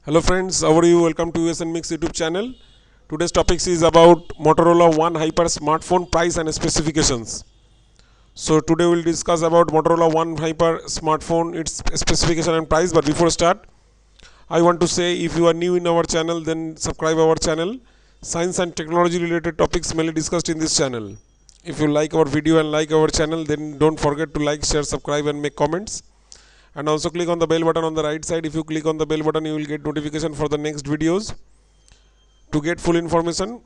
Hello friends, how are you? Welcome to USNMix YouTube channel. Today's topic is about Motorola One Hyper smartphone price and specifications. So today we'll discuss about Motorola One Hyper smartphone, its specification and price. But before start, I want to say if you are new in our channel, then subscribe our channel. Science and technology related topics mainly discussed in this channel. If you like our video and like our channel, then don't forget to like, share, subscribe and make comments. And also click on the bell button on the right side. If you click on the bell button, you will get notification for the next videos. To get full information,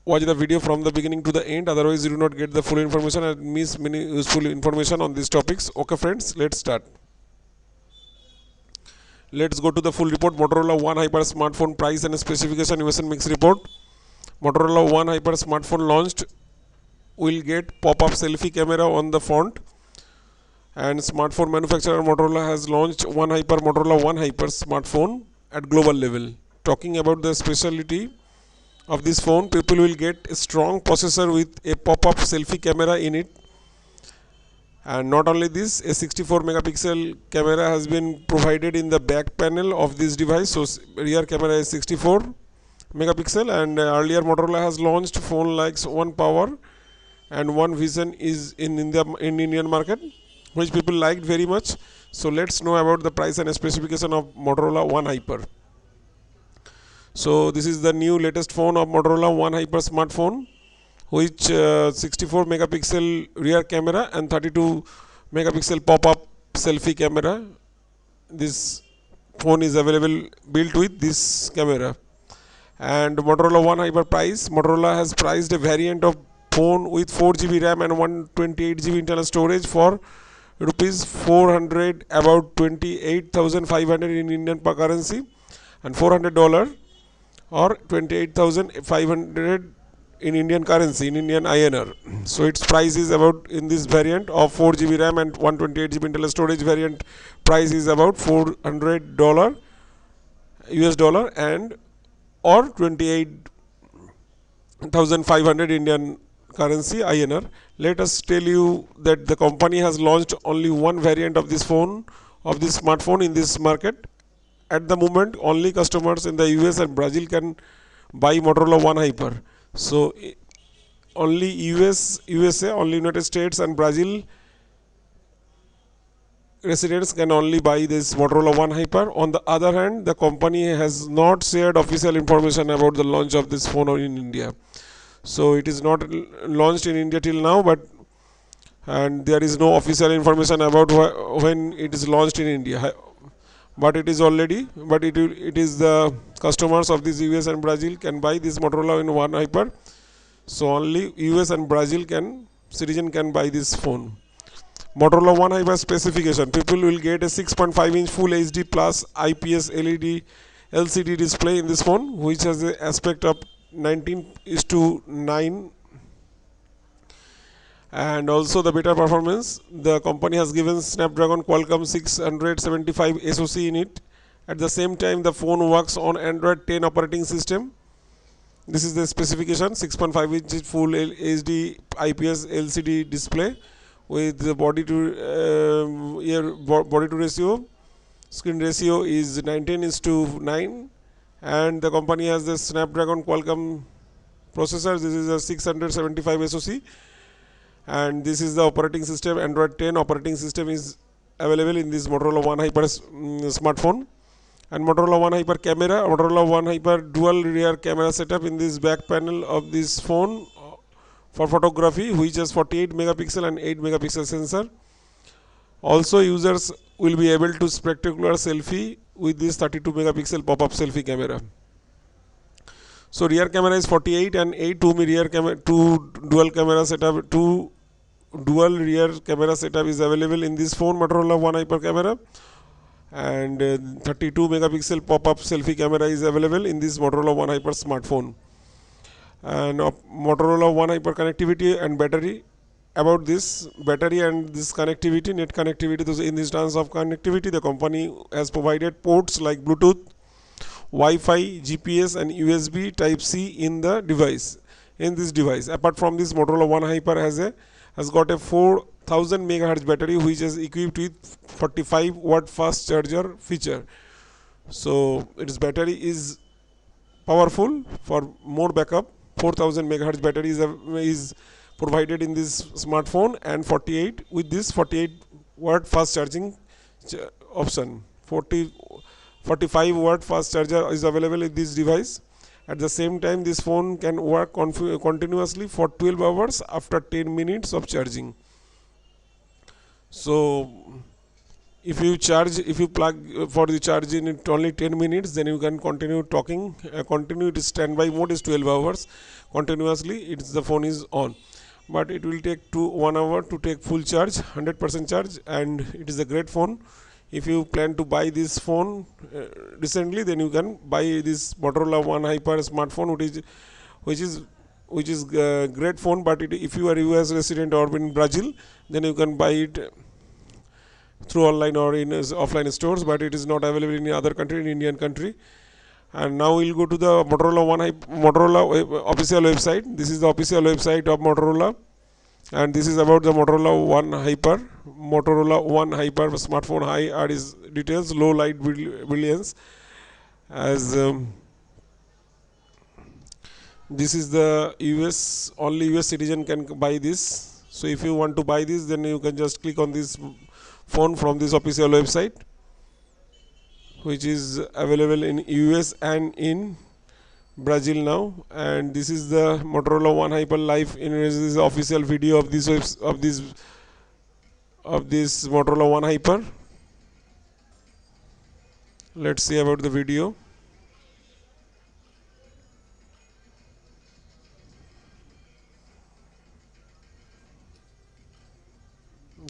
watch the video from the beginning to the end. Otherwise, you do not get the full information and miss many useful information on these topics. Okay friends, let's start. Let's go to the full report. Motorola One Hyper smartphone price and specification USNMix report. Motorola One Hyper smartphone launched will get pop-up selfie camera on the front. And smartphone manufacturer Motorola has launched Motorola One Hyper smartphone at global level. Talking about the specialty of this phone, people will get a strong processor with a pop-up selfie camera in it. And not only this, a 64 megapixel camera has been provided in the back panel of this device. So rear camera is 64 megapixel, and earlier Motorola has launched phone like One Power and One Vision is in Indian market, which people liked very much. So let's know about the price and specification of Motorola One Hyper. So this is the new latest phone of Motorola One Hyper smartphone, which 64 megapixel rear camera and 32 megapixel pop-up selfie camera. This phone is available built with this camera. And Motorola One Hyper price, Motorola has priced a variant of phone with 4GB RAM and 128GB internal storage for rupees 400, about 28,500 in Indian currency, and $400 or 28,500 in Indian currency, in Indian INR. So its price is about, in this variant of 4GB RAM and 128GB internal storage variant, price is about $400 US dollar and or 28,500 Indian currency INR. Let us tell you that the company has launched only one variant of this phone, of this smartphone in this market. At the moment, only customers in the US and Brazil can buy Motorola One Hyper. So only USA, only United States and Brazil residents can only buy this Motorola One Hyper. On the other hand, the company has not shared official information about the launch of this phone in India. So it is not launched in India till now, and there is no official information about when it is launched in India. But it is already, it is the customers of this US and Brazil can buy this Motorola in One Hyper. So only US and Brazil citizen can buy this phone. Motorola One Hyper specification: people will get a 6.5-inch Full HD plus IPS LED LCD display in this phone, which has an aspect of 19:9, and also the better performance. The company has given Snapdragon Qualcomm 675 SoC in it. At the same time, the phone works on Android 10 operating system. This is the specification: 6.5-inch Full HD IPS LCD display with the body to ratio. Screen ratio is 19:9. And the company has the Snapdragon Qualcomm processor. This is a 675 SoC, and this is the operating system. Android 10 operating system is available in this Motorola One Hyper smartphone. And Motorola One Hyper camera, Motorola One Hyper dual rear camera setup in this back panel of this phone for photography, which has 48 megapixel and 8 megapixel sensor. Also, users will be able to spectacular selfie with this 32 megapixel pop-up selfie camera. So rear camera is 48 and 8 rear camera, two dual rear camera setup is available in this phone, Motorola One Hyper camera, and 32 megapixel pop-up selfie camera is available in this Motorola One Hyper smartphone. And Motorola One Hyper connectivity and battery. About this battery and this connectivity, net connectivity, in this terms of connectivity, the company has provided ports like Bluetooth, Wi-Fi, GPS and USB Type-C in the device. In this device, apart from this, Motorola One Hyper has got a 4000 MHz battery, which is equipped with 45 watt fast charger feature. So its battery is powerful for more backup. 4000 megahertz battery is provided in this smartphone, and 48 with this 48 watt fast charging option. 45 watt fast charger is available in this device. At the same time, this phone can work continuously for 12 hours after 10 minutes of charging. So if you plug for the charge in it only 10 minutes, then you can continue talking. Continue to standby mode is 12 hours continuously. The phone is on, but it will take 1 hour to take full charge, 100% charge, and it is a great phone. If you plan to buy this phone recently, then you can buy this Motorola One Hyper smartphone, which is great phone. But if you are US resident or in Brazil, then you can buy it through online or in offline stores, but it is not available in other country, in Indian country. And now we'll go to the Motorola official website. This is the official website of Motorola, and this is about the Motorola One Hyper. Motorola One Hyper smartphone high are its details. Low light brilliance, as this is the only US citizen can buy this. So if you want to buy this, then you can just click on this phone from this official website, which is available in US and in Brazil now. And this is the Motorola One Hyper live in this official video of this Motorola One Hyper. Let's see about the video.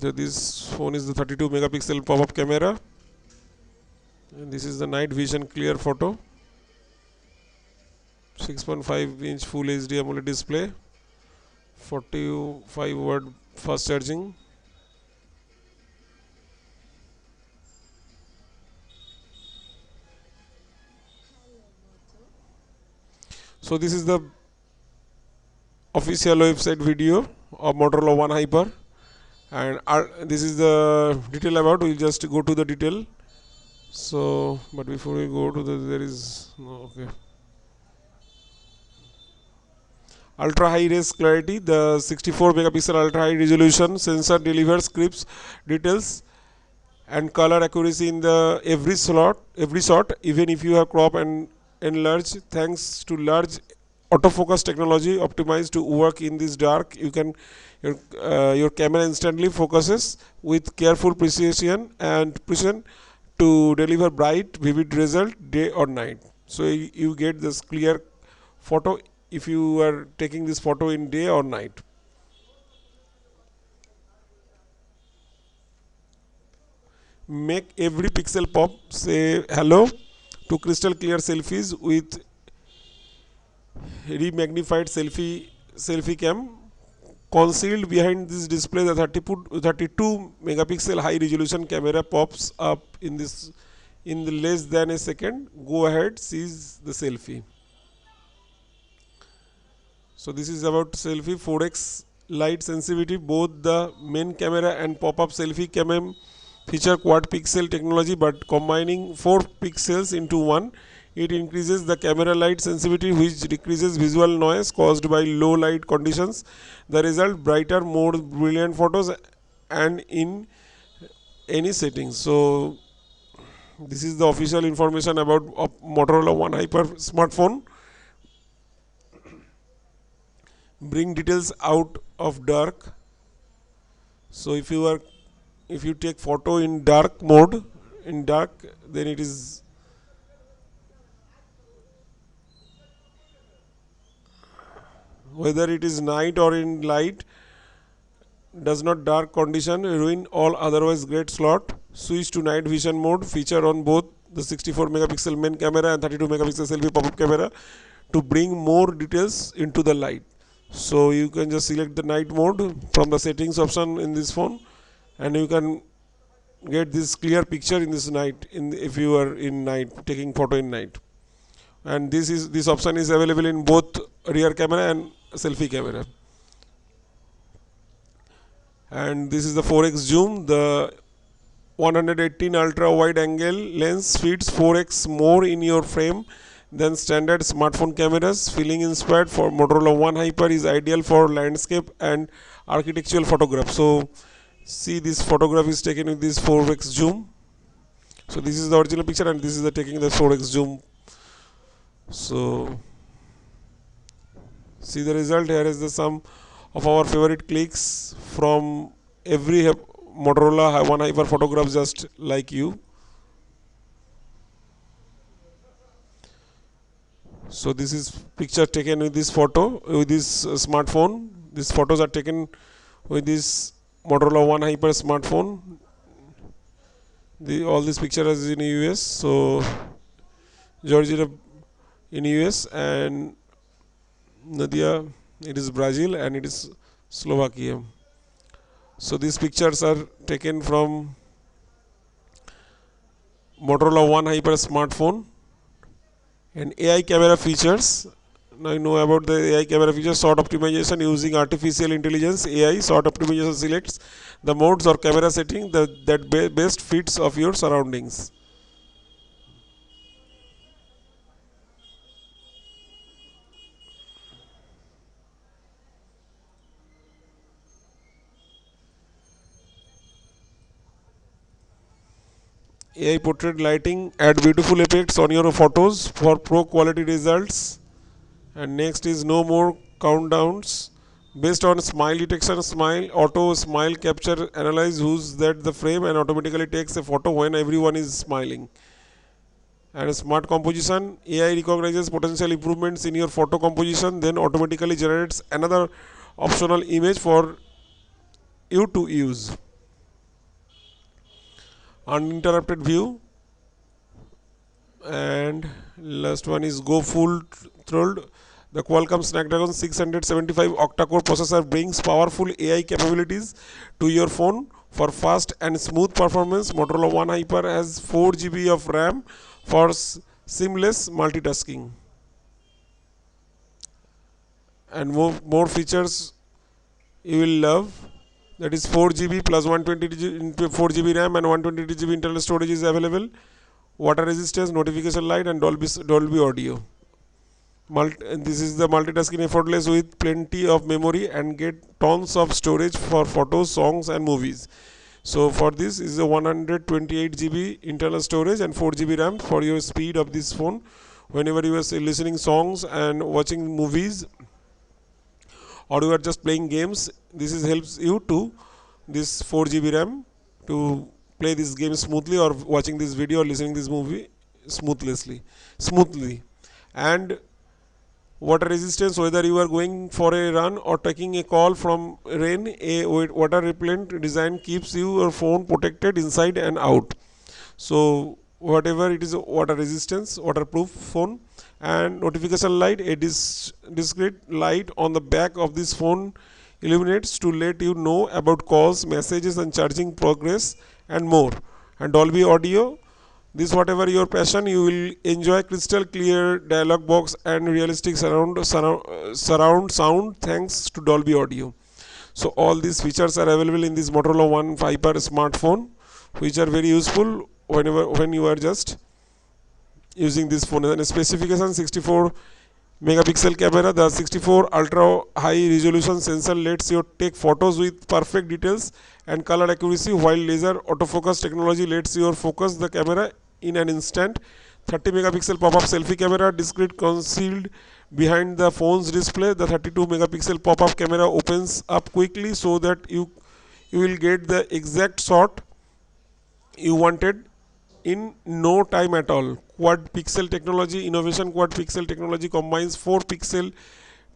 So this phone is the 32 megapixel pop-up camera, and this is the night vision clear photo. 6.5-inch full HD AMOLED display, 45 watt fast charging. So this is the official website video of Motorola One Hyper, and this is the detail about. We'll just go to the detail. So, but before we go to there is okay. Ultra high res clarity. The 64 megapixel ultra high resolution sensor delivers crisp details and color accuracy in the every shot, even if you have crop and enlarge. Thanks to large autofocus technology optimized to work in this dark, your camera instantly focuses with careful precision to deliver bright, vivid result day or night. So you get this clear photo if you are taking this photo in day or night. Make every pixel pop. Say hello to crystal clear selfies with remagnified selfie cam. Concealed behind this display, the 32 megapixel high resolution camera pops up in the less than a second. Go ahead, seize the selfie. So this is about selfie. 4x light sensitivity. Both the main camera and pop-up selfie camera feature quad pixel technology, but combining 4 pixels into one, it increases the camera light sensitivity, which decreases visual noise caused by low light conditions. The result: brighter, more brilliant photos and in any settings. So this is the official information about Motorola One Hyper smartphone. Bring details out of dark. So if you take photo in dark mode, then it is whether it is night or in light, does not dark condition ruin all otherwise great slot. Switch to night vision mode, feature on both the 64 megapixel main camera and 32 megapixel selfie pop-up camera to bring more details into the light. So you can just select the night mode from the settings option in this phone, and you can get this clear picture in this night if you are in night taking photo in night. And this option is available in both rear camera and selfie camera. And this is the 4x zoom. 118 ultra wide angle lens fits 4x more in your frame than standard smartphone cameras. Feeling inspired for Motorola One Hyper is ideal for landscape and architectural photograph. So see, this photograph is taken with this 4x zoom. So this is the original picture and this is the taking the 4x zoom. So see the result. Here is the sum of our favorite clicks from every Motorola One Hyper photograph just like you. So this is picture taken with this photo with this smartphone. These photos are taken with this Motorola One Hyper smartphone. All these pictures is in US. So Georgia in US and Nadia it is Brazil and it is Slovakia. So these pictures are taken from Motorola One Hyper smartphone. And AI camera features. Now you know about the AI camera features. Shot optimization using artificial intelligence. AI shot optimization selects the modes or camera setting that best fits of your surroundings. AI portrait lighting add beautiful effects on your photos for pro quality results. And next is no more countdowns based on smile detection. Smile auto smile capture analyze who's that the frame and automatically takes a photo when everyone is smiling. And smart composition, AI recognizes potential improvements in your photo composition, then automatically generates another optional image for you to use. Uninterrupted view, and last one is go full throttle. The Qualcomm Snapdragon 675 octa-core processor brings powerful AI capabilities to your phone for fast and smooth performance. Motorola One Hyper has 4 GB of RAM for seamless multitasking. And more features you will love. That is 4 GB plus 120 4 GB RAM and 120 GB internal storage is available. Water resistance, notification light, and Dolby audio. This is the multitasking effortless with plenty of memory and get tons of storage for photos, songs, and movies. So for this is a 128 GB internal storage and 4 GB RAM for your speed of this phone. Whenever you are listening songs and watching movies, or you are just playing games, this is helps you to this 4 GB RAM to play this game smoothly, or watching this video or listening this movie smoothly. And water resistance, whether you are going for a run or taking a call from rain, a water repellent design keeps your phone protected inside and out. So whatever it is, water resistance, waterproof phone. And notification light, a discrete light on the back of this phone illuminates to let you know about calls, messages, and charging progress, and more. And Dolby audio, this whatever your passion, you will enjoy crystal clear dialog box and realistic surround sound thanks to Dolby audio. So all these features are available in this Motorola One Hyper smartphone, which are very useful when you are just using this phone. And specification: 64 megapixel camera. The 64 ultra high resolution sensor lets you take photos with perfect details and color accuracy, while laser autofocus technology lets you focus the camera in an instant. 30 megapixel pop-up selfie camera, discrete concealed behind the phone's display. The 32 megapixel pop-up camera opens up quickly so that you will get the exact shot you wanted in no time at all. Quad pixel technology innovation. Quad pixel technology combines 4 pixel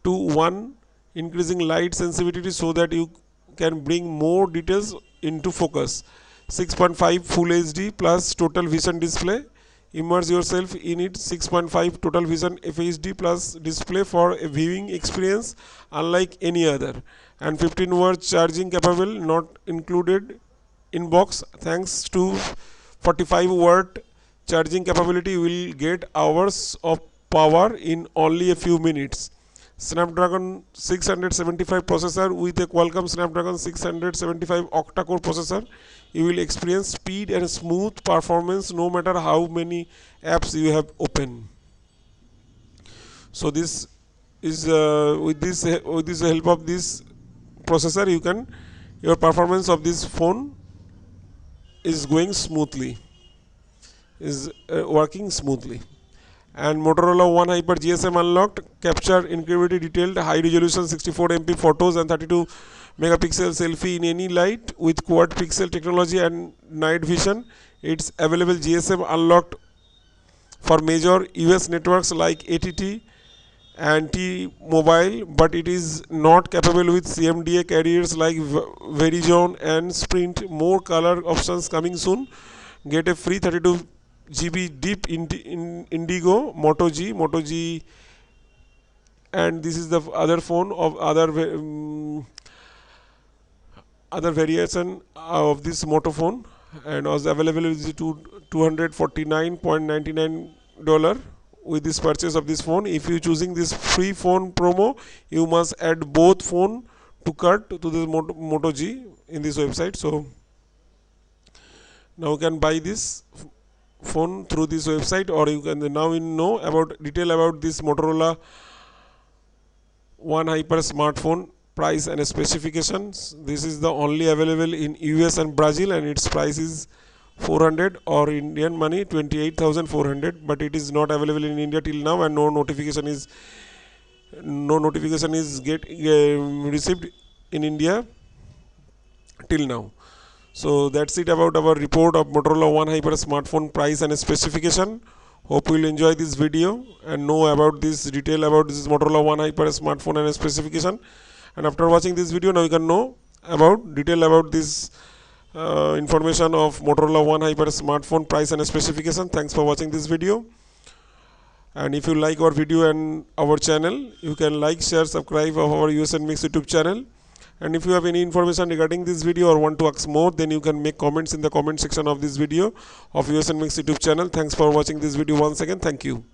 to 1, increasing light sensitivity so that you can bring more details into focus. 6.5 full HD plus total vision display. Immerse yourself in it. 6.5 total vision FHD plus display for a viewing experience unlike any other. And 15 watts charging capable, not included in box. Thanks to 45-watt charging capability, you will get hours of power in only a few minutes. Snapdragon 675 processor with a Qualcomm Snapdragon 675 octa-core processor. You will experience speed and smooth performance no matter how many apps you have open. So this is with this help of this processor, your performance of this phone is going smoothly, is working smoothly. And Motorola One Hyper GSM unlocked, capture incredibly detailed high resolution 64 MP photos and 32 megapixel selfie in any light with quad pixel technology and night vision. It's available GSM unlocked for major US networks like ATT and T-Mobile, but it is not capable with CMDA carriers like Verizon and Sprint. More color options coming soon. Get a free 32 GB deep Indigo Moto G, and this is the other phone of other variation of this Moto phone, and was available with $249.99 with this purchase of this phone. If you choosing this free phone promo, you must add both phone to cart to the Moto G in this website. So now you can buy this phone through this website, or you can now know about detail about this Motorola One Hyper smartphone price and specifications. This is the only available in US and Brazil, and its price is 400 or Indian money 28,400, but it is not available in India till now, and no notification is received in India till now. So that's it about our report of Motorola One Hyper smartphone price and specification. Hope you will enjoy this video and know about this detail about this Motorola One Hyper smartphone and specification. And after watching this video, now you can know about detail about this information of Motorola One Hyper smartphone price and specification. Thanks for watching this video. And if you like our video and our channel, you can like, share, subscribe of our USNMix YouTube channel. And if you have any information regarding this video or want to ask more, then you can make comments in the comment section of this video of USNMix YouTube channel. Thanks for watching this video once again. Thank you.